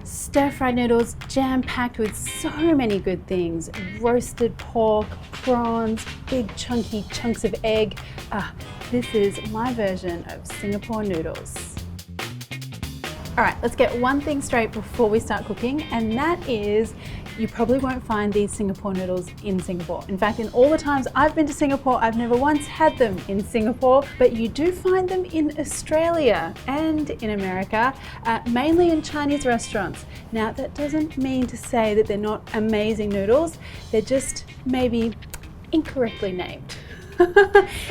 Stir-fried noodles jam-packed with so many good things. Roasted pork, prawns, big chunky chunks of egg. This is my version of Singapore noodles. All right, let's get one thing straight before we start cooking, and that is you probably won't find these Singapore noodles in Singapore. In fact, in all the times I've been to Singapore, I've never once had them in Singapore, but you do find them in Australia and in America, mainly in Chinese restaurants. Now, that doesn't mean to say that they're not amazing noodles, they're just maybe incorrectly named.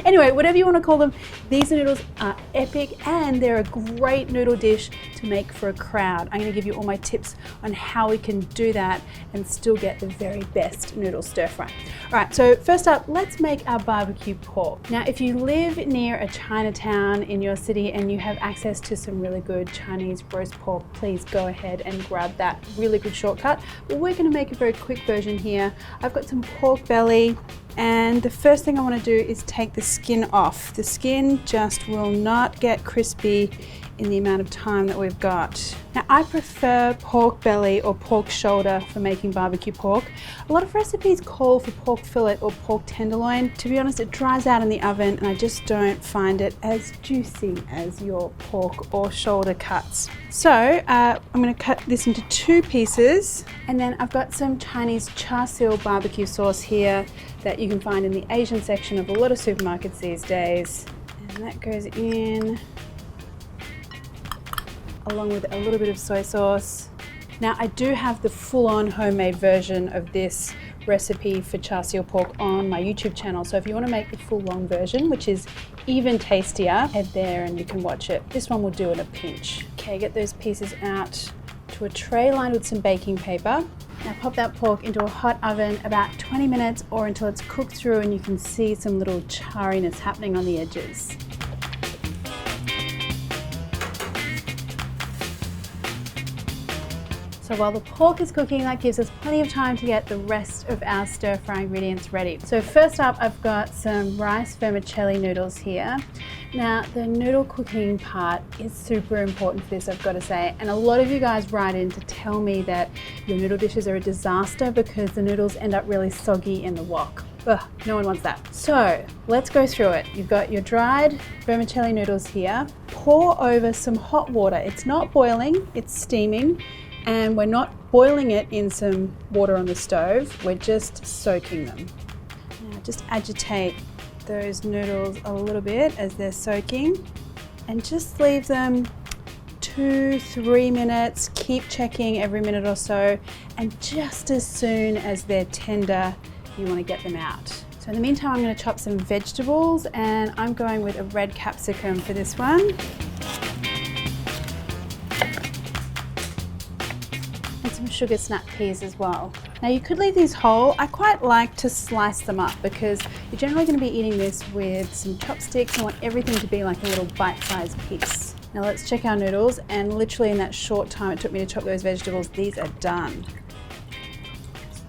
Anyway, whatever you want to call them, these noodles are epic and they're a great noodle dish to make for a crowd. I'm going to give you all my tips on how we can do that and still get the very best noodle stir fry. All right, so first up, let's make our barbecue pork. Now, if you live near a Chinatown in your city and you have access to some really good Chinese roast pork, please go ahead and grab that really good shortcut. But we're going to make a very quick version here. I've got some pork belly. And the first thing I want to do is take the skin off. The skin just will not get crispy in the amount of time that we've got. Now, I prefer pork belly or pork shoulder for making barbecue pork. A lot of recipes call for pork fillet or pork tenderloin. To be honest, it dries out in the oven and I just don't find it as juicy as your pork or shoulder cuts. So I'm going to cut this into 2 pieces, and then I've got some Chinese char siu barbecue sauce here that you can find in the Asian section of a lot of supermarkets these days. And that goes in along with a little bit of soy sauce. Now, I do have the full-on homemade version of this recipe for char siu pork on my YouTube channel, so if you want to make the full-on version, which is even tastier, head there and you can watch it. This one will do in a pinch. Okay, get those pieces out to a tray lined with some baking paper. Now pop that pork into a hot oven about 20 minutes or until it's cooked through and you can see some little charriness happening on the edges. So while the pork is cooking, that gives us plenty of time to get the rest of our stir-fry ingredients ready. So first up, I've got some rice vermicelli noodles here. Now, the noodle cooking part is super important for this, I've got to say. And a lot of you guys write in to tell me that your noodle dishes are a disaster because the noodles end up really soggy in the wok. Ugh, no one wants that. So let's go through it. You've got your dried vermicelli noodles here. Pour over some hot water. It's not boiling, it's steaming. And we're not boiling it in some water on the stove, we're just soaking them. Now just agitate those noodles a little bit as they're soaking and just leave them 2-3 minutes. Keep checking every minute or so, and just as soon as they're tender, you want to get them out. So in the meantime, I'm going to chop some vegetables, and I'm going with a red capsicum for this one. Some sugar snap peas as well. Now you could leave these whole. I quite like to slice them up because you're generally going to be eating this with some chopsticks. I want everything to be like a little bite-sized piece. Now let's check our noodles, and literally in that short time it took me to chop those vegetables, these are done.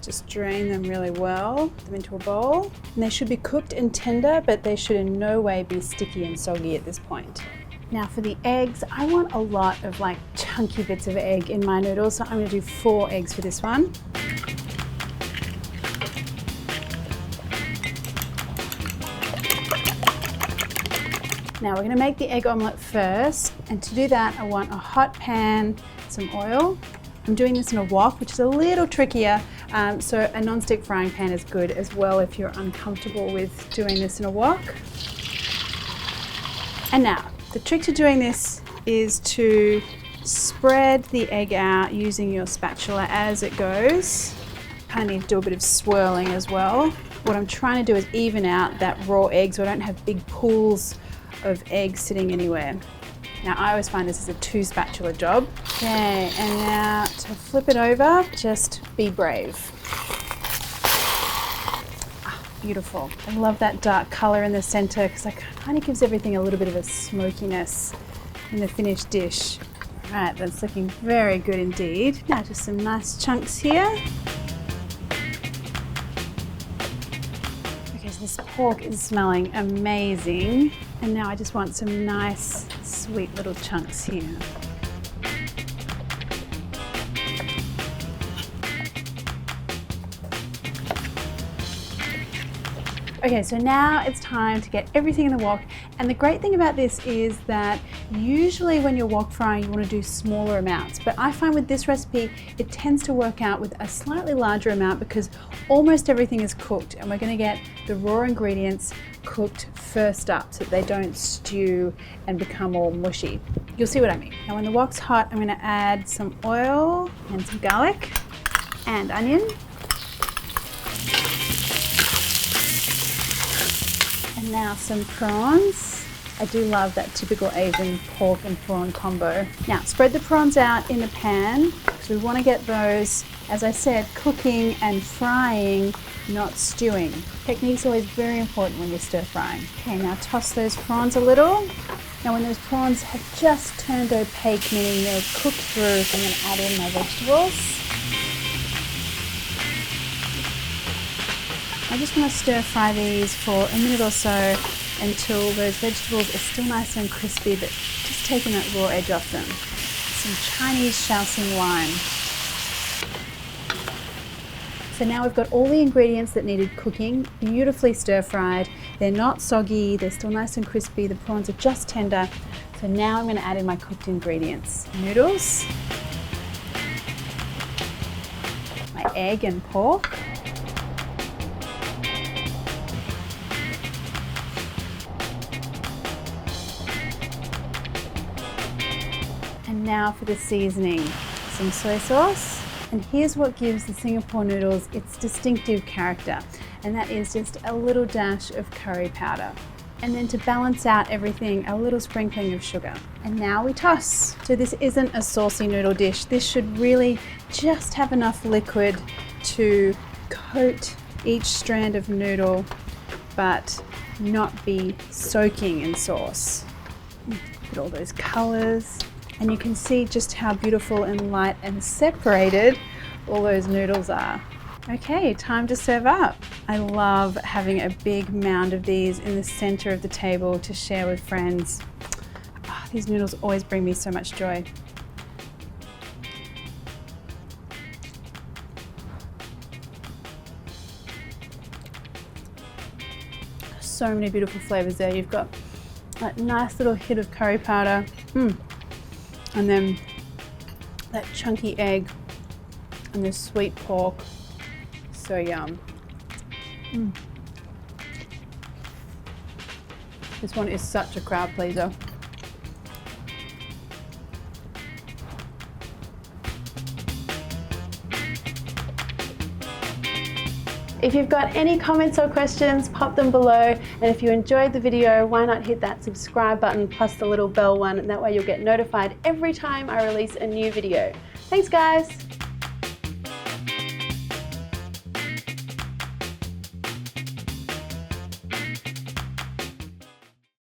Just drain them really well, put them into a bowl. And they should be cooked and tender, but they should in no way be sticky and soggy at this point. Now for the eggs, I want a lot of like chunky bits of egg in my noodles, so I'm going to do 4 eggs for this one. Now we're going to make the egg omelette first, and to do that I want a hot pan, some oil. I'm doing this in a wok, which is a little trickier, so a non-stick frying pan is good as well if you're uncomfortable with doing this in a wok. And now, the trick to doing this is to spread the egg out using your spatula as it goes. Kind of need to do a bit of swirling as well. What I'm trying to do is even out that raw egg so I don't have big pools of eggs sitting anywhere. Now I always find this is a 2 spatula job. Okay, and now to flip it over, just be brave. Beautiful. I love that dark color in the center because it kind of gives everything a little bit of a smokiness in the finished dish. All right, that's looking very good indeed. Now just some nice chunks here. Okay, so this pork is smelling amazing. And now I just want some nice, sweet little chunks here. Okay, so now it's time to get everything in the wok. And the great thing about this is that usually when you're wok frying, you want to do smaller amounts. But I find with this recipe, it tends to work out with a slightly larger amount because almost everything is cooked and we're going to get the raw ingredients cooked first up so that they don't stew and become all mushy. You'll see what I mean. Now when the wok's hot, I'm going to add some oil and some garlic and onion. And now some prawns. I do love that typical Asian pork and prawn combo. Now spread the prawns out in the pan because we want to get those, as I said, cooking and frying, not stewing. Technique's always very important when you're stir frying. Okay, now toss those prawns a little. Now when those prawns have just turned opaque, meaning they're cooked through, I'm going to add in my vegetables. I just want to stir fry these for a minute or so until those vegetables are still nice and crispy, but just taking that raw edge off them. Some Chinese Shaoxing wine. So now we've got all the ingredients that needed cooking, beautifully stir fried. They're not soggy, they're still nice and crispy, the prawns are just tender. So now I'm going to add in my cooked ingredients. Noodles, my egg and pork, and now for the seasoning, some soy sauce. And here's what gives the Singapore noodles its distinctive character, and that is just a little dash of curry powder. And then to balance out everything, a little sprinkling of sugar. And now we toss. So this isn't a saucy noodle dish. This should really just have enough liquid to coat each strand of noodle, but not be soaking in sauce. Look at all those colors. And you can see just how beautiful and light and separated all those noodles are. Okay, time to serve up. I love having a big mound of these in the center of the table to share with friends. Oh, these noodles always bring me so much joy. So many beautiful flavors there. You've got that nice little hit of curry powder. And then that chunky egg and the sweet pork. So yum. This one is such a crowd pleaser. If you've got any comments or questions, pop them below. And if you enjoyed the video, why not hit that subscribe button plus the little bell one, and that way you'll get notified every time I release a new video. Thanks guys.